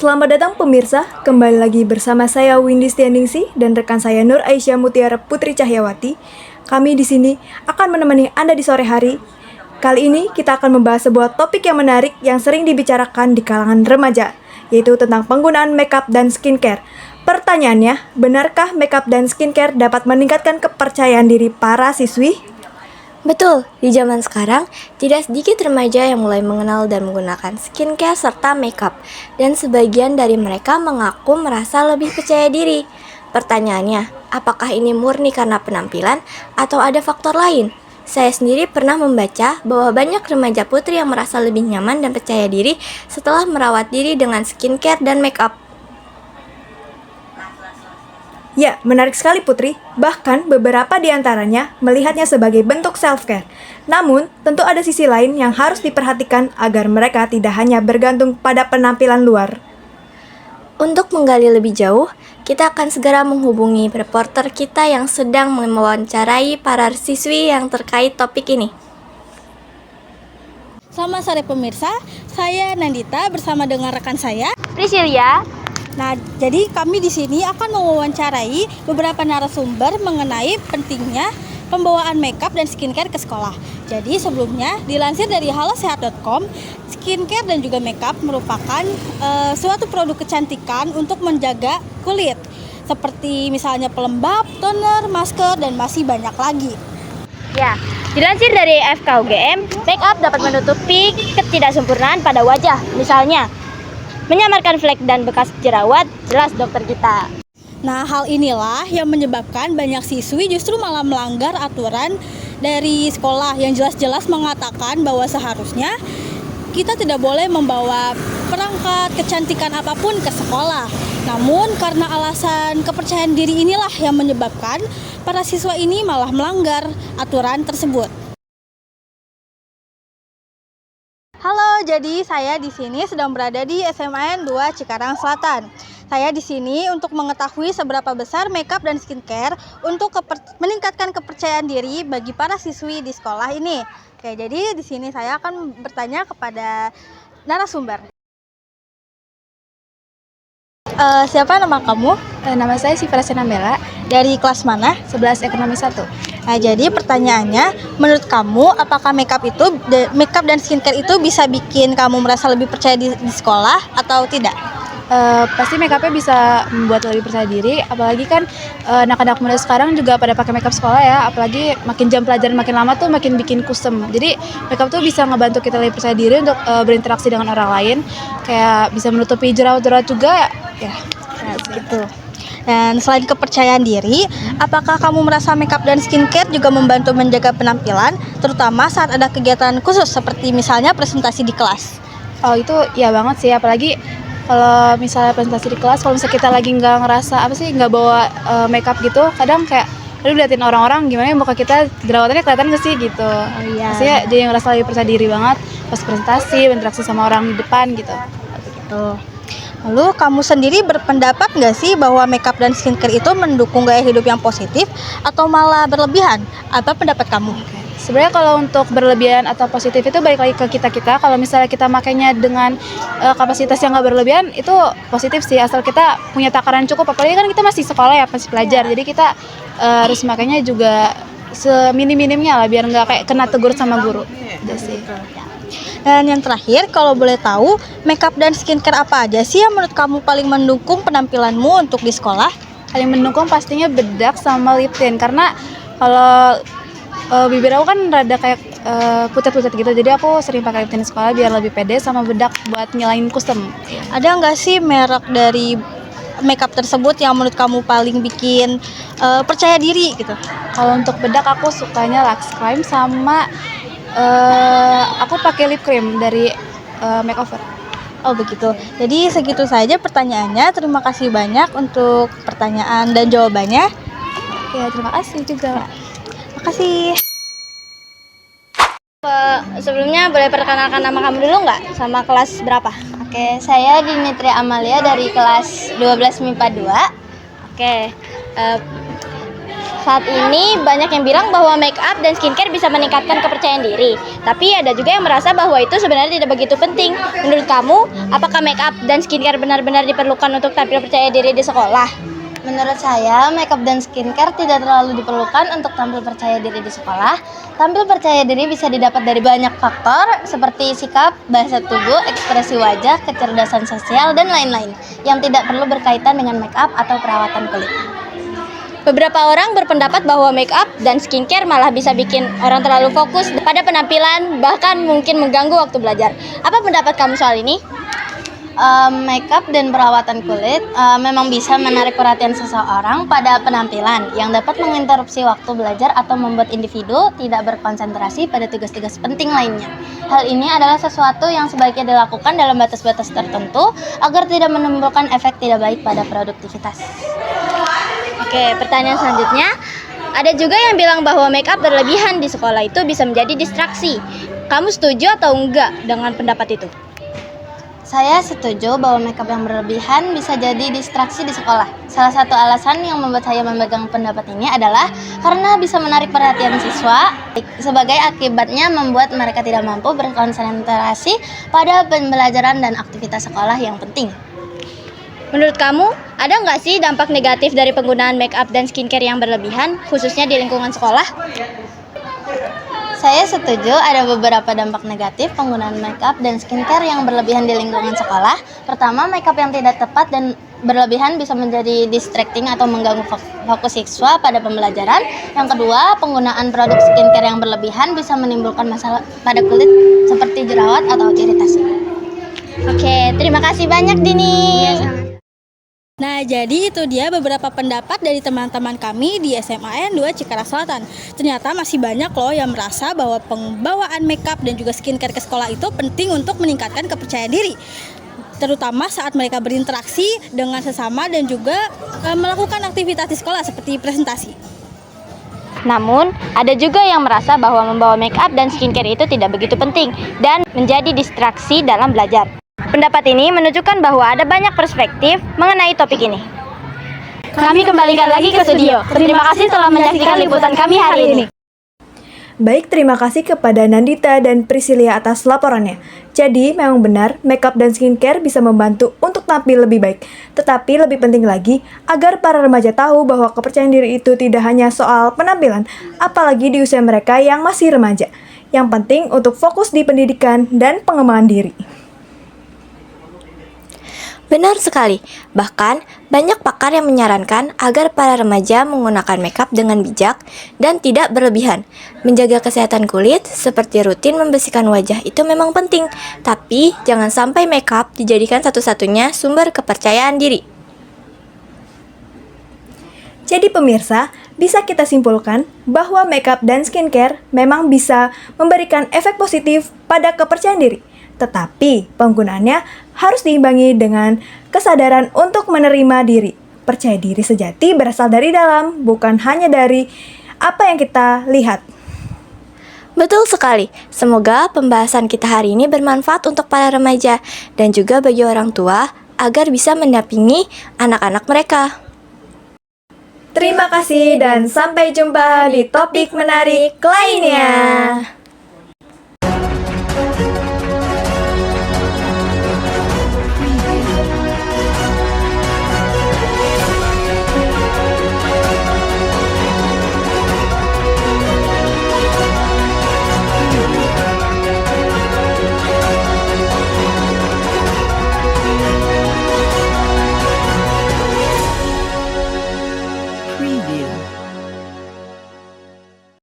Selamat datang pemirsa, kembali lagi bersama saya Windy Stianingsih dan rekan saya Nur Aisyah Mutiara Putri Cahyawati. Kami di sini akan menemani Anda di sore hari. Kali ini kita akan membahas sebuah topik yang menarik yang sering dibicarakan di kalangan remaja, yaitu tentang penggunaan makeup dan skincare. Pertanyaannya, benarkah makeup dan skincare dapat meningkatkan kepercayaan diri para siswi? Betul, di zaman sekarang, tidak sedikit remaja yang mulai mengenal dan menggunakan skincare serta makeup, dan sebagian dari mereka mengaku merasa lebih percaya diri. Pertanyaannya, apakah ini murni karena penampilan atau ada faktor lain? Saya sendiri pernah membaca bahwa banyak remaja putri yang merasa lebih nyaman dan percaya diri setelah merawat diri dengan skincare dan makeup. Ya, menarik sekali Putri. Bahkan beberapa di antaranya melihatnya sebagai bentuk self-care. Namun, tentu ada sisi lain yang harus diperhatikan agar mereka tidak hanya bergantung pada penampilan luar. Untuk menggali lebih jauh, kita akan segera menghubungi reporter kita yang sedang mewawancarai para siswi yang terkait topik ini. Selamat sore pemirsa, saya Nandita bersama dengan rekan saya Priscilia. Nah, jadi kami di sini akan mewawancarai beberapa narasumber mengenai pentingnya pembawaan makeup dan skincare ke sekolah. Jadi sebelumnya dilansir dari halosehat.com, skincare dan juga makeup merupakan suatu produk kecantikan untuk menjaga kulit, seperti misalnya pelembab, toner, masker, dan masih banyak lagi. Ya, dilansir dari FKUGM, makeup dapat menutupi ketidaksempurnaan pada wajah, misalnya menyamarkan flek dan bekas jerawat, jelas dokter kita. Nah, hal inilah yang menyebabkan banyak siswi justru malah melanggar aturan dari sekolah yang jelas-jelas mengatakan bahwa seharusnya kita tidak boleh membawa perangkat kecantikan apapun ke sekolah. Namun karena alasan kepercayaan diri inilah yang menyebabkan para siswa ini malah melanggar aturan tersebut. Halo, jadi saya di sini sedang berada di SMAN 2 Cikarang Selatan. Saya di sini untuk mengetahui seberapa besar makeup dan skincare untuk meningkatkan kepercayaan diri bagi para siswi di sekolah ini. Oke, jadi di sini saya akan bertanya kepada narasumber. Siapa nama kamu? Nama saya Sifra Senambela, Dari kelas mana? 11 Ekonomi 1. Nah, jadi pertanyaannya, menurut kamu apakah makeup dan skincare itu bisa bikin kamu merasa lebih percaya di sekolah atau tidak? Pasti makeupnya bisa membuat lebih percaya diri, apalagi kan anak-anak muda sekarang juga pada pakai makeup sekolah ya, apalagi makin jam pelajaran makin lama tuh makin bikin kusem. Jadi makeup tuh bisa ngebantu kita lebih percaya diri untuk berinteraksi dengan orang lain, kayak bisa menutupi jerawat-jerawat juga ya. Nah, gitu. Dan selain kepercayaan diri, apakah kamu merasa makeup dan skincare juga membantu menjaga penampilan, terutama saat ada kegiatan khusus seperti misalnya presentasi di kelas? Oh, itu ya banget sih, apalagi kalau misalnya presentasi di kelas, kalau misalnya kita lagi nggak bawa makeup gitu, kadang kayak aduh liatin orang-orang gimana ya muka kita, jerawatannya kelihatan nggak sih gitu. Oh iya. Maksudnya jadi ngerasa lebih percaya diri banget pas presentasi, berinteraksi sama orang di depan gitu. Gitu. Lalu kamu sendiri berpendapat nggak sih bahwa makeup dan skincare itu mendukung gaya hidup yang positif atau malah berlebihan? Apa pendapat kamu? Sebenarnya kalau untuk berlebihan atau positif itu balik lagi ke kita. Kalau misalnya kita makainya dengan kapasitas yang nggak berlebihan, itu positif sih, asal kita punya takaran cukup. Apalagi kan kita masih sekolah ya, masih pelajar, jadi kita harus makainya juga seminim-minimnya lah, biar nggak kayak kena tegur sama guru. Udah sih. Dan yang terakhir, kalau boleh tahu, makeup dan skincare apa aja sih yang menurut kamu paling mendukung penampilanmu untuk di sekolah? Paling mendukung pastinya bedak sama lip tint, karena kalau bibir aku kan rada kayak pucat-pucat gitu, jadi aku sering pakai lip tint di sekolah biar lebih pede, sama bedak buat ngilangin kusem. Ada nggak sih merek dari makeup tersebut yang menurut kamu paling bikin percaya diri gitu? Kalau untuk bedak aku sukanya Lux Crime, sama aku pakai lip cream dari Makeover. Oh begitu. Jadi segitu saja pertanyaannya. Terima kasih banyak untuk pertanyaan dan jawabannya. Ya, terima kasih juga. Terima kasih. Sebelumnya boleh perkenalkan nama kamu dulu nggak? Sama kelas berapa? Oke, saya Dimitri Amalia dari kelas 12 MIPA 2. Oke, Saat ini banyak yang bilang bahwa make up dan skincare bisa meningkatkan kepercayaan diri. Tapi ada juga yang merasa bahwa itu sebenarnya tidak begitu penting. Menurut kamu, apakah make up dan skincare benar-benar diperlukan untuk tampil percaya diri di sekolah? Menurut saya, makeup dan skincare tidak terlalu diperlukan untuk tampil percaya diri di sekolah. Tampil percaya diri bisa didapat dari banyak faktor seperti sikap, bahasa tubuh, ekspresi wajah, kecerdasan sosial, dan lain-lain yang tidak perlu berkaitan dengan makeup atau perawatan kulit. Beberapa orang berpendapat bahwa make up dan skincare malah bisa bikin orang terlalu fokus pada penampilan, bahkan mungkin mengganggu waktu belajar. Apa pendapat kamu soal ini? Makeup dan perawatan kulit memang bisa menarik perhatian seseorang pada penampilan yang dapat menginterupsi waktu belajar atau membuat individu tidak berkonsentrasi pada tugas-tugas penting lainnya. Hal ini adalah sesuatu yang sebaiknya dilakukan dalam batas-batas tertentu agar tidak menimbulkan efek tidak baik pada produktivitas. Oke, pertanyaan selanjutnya. Ada juga yang bilang bahwa make up berlebihan di sekolah itu bisa menjadi distraksi. Kamu setuju atau enggak dengan pendapat itu? Saya setuju bahwa makeup yang berlebihan bisa jadi distraksi di sekolah. Salah satu alasan yang membuat saya memegang pendapat ini adalah karena bisa menarik perhatian siswa, sebagai akibatnya membuat mereka tidak mampu berkonsentrasi pada pembelajaran dan aktivitas sekolah yang penting. Menurut kamu, ada nggak sih dampak negatif dari penggunaan make up dan skincare yang berlebihan, khususnya di lingkungan sekolah? Saya setuju ada beberapa dampak negatif penggunaan makeup dan skincare yang berlebihan di lingkungan sekolah. Pertama, makeup yang tidak tepat dan berlebihan bisa menjadi distracting atau mengganggu fokus siswa pada pembelajaran. Yang kedua, penggunaan produk skincare yang berlebihan bisa menimbulkan masalah pada kulit seperti jerawat atau iritasi. Oke, terima kasih banyak Dini. Nah, jadi itu dia beberapa pendapat dari teman-teman kami di SMA N2 Cikarang Selatan. Ternyata masih banyak loh yang merasa bahwa pembawaan makeup dan juga skincare ke sekolah itu penting untuk meningkatkan kepercayaan diri. Terutama saat mereka berinteraksi dengan sesama dan juga melakukan aktivitas di sekolah seperti presentasi. Namun, ada juga yang merasa bahwa membawa make up dan skincare itu tidak begitu penting dan menjadi distraksi dalam belajar. Pendapat ini menunjukkan bahwa ada banyak perspektif mengenai topik ini. Kami kembalikan lagi ke studio. Terima kasih telah menyaksikan liputan kami hari ini. Baik, terima kasih kepada Nandita dan Priscilia atas laporannya. Jadi, memang benar, makeup dan skincare bisa membantu untuk tampil lebih baik. Tetapi lebih penting lagi, agar para remaja tahu bahwa kepercayaan diri itu tidak hanya soal penampilan, apalagi di usia mereka yang masih remaja. Yang penting untuk fokus di pendidikan dan pengembangan diri. Benar sekali, bahkan banyak pakar yang menyarankan agar para remaja menggunakan makeup dengan bijak dan tidak berlebihan. Menjaga kesehatan kulit seperti rutin membersihkan wajah itu memang penting, tapi jangan sampai makeup dijadikan satu-satunya sumber kepercayaan diri. Jadi pemirsa, bisa kita simpulkan bahwa makeup dan skincare memang bisa memberikan efek positif pada kepercayaan diri. Tetapi penggunaannya harus diimbangi dengan kesadaran untuk menerima diri. Percaya diri sejati berasal dari dalam, bukan hanya dari apa yang kita lihat. Betul sekali. Semoga pembahasan kita hari ini bermanfaat untuk para remaja dan juga bagi orang tua agar bisa mendampingi anak-anak mereka. Terima kasih dan sampai jumpa di topik menarik lainnya.